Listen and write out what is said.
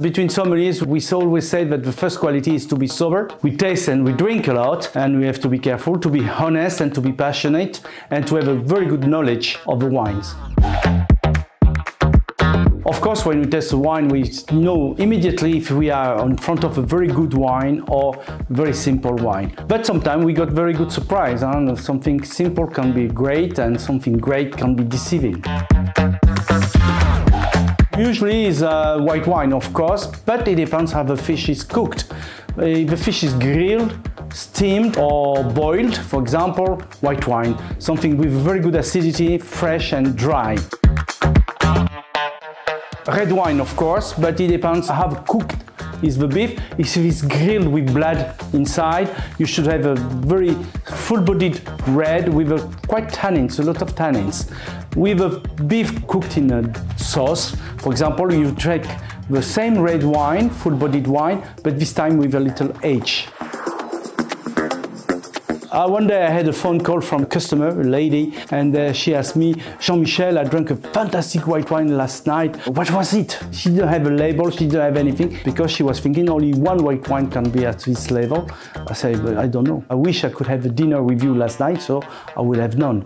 Between sommeliers, we always say that the first quality is to be sober. We taste and we drink a lot, and we have to be careful, to be honest and to be passionate, and to have a very good knowledge of the wines. Of course, when we taste a wine, we know immediately if we are in front of a very good wine or very simple wine. But sometimes we got very good surprise. Something simple can be great and something great can be deceiving. Usually it's white wine, of course, but it depends how the fish is cooked. If the fish is grilled, steamed or boiled, for example, white wine, something with very good acidity, fresh and dry. Red wine, of course, but it depends how cooked is the beef. If it's grilled with blood inside, you should have a very full-bodied red with quite tannins, a lot of tannins. With a beef cooked in a sauce, for example, you take the same red wine, full-bodied wine, but this time with a little age. One day I had a phone call from a customer, a lady, and she asked me, Jean-Michel, I drank a fantastic white wine last night. What was it? She didn't have a label, she didn't have anything, because she was thinking only one white wine can be at this level. I said, I don't know. I wish I could have a dinner with you last night, so I would have known.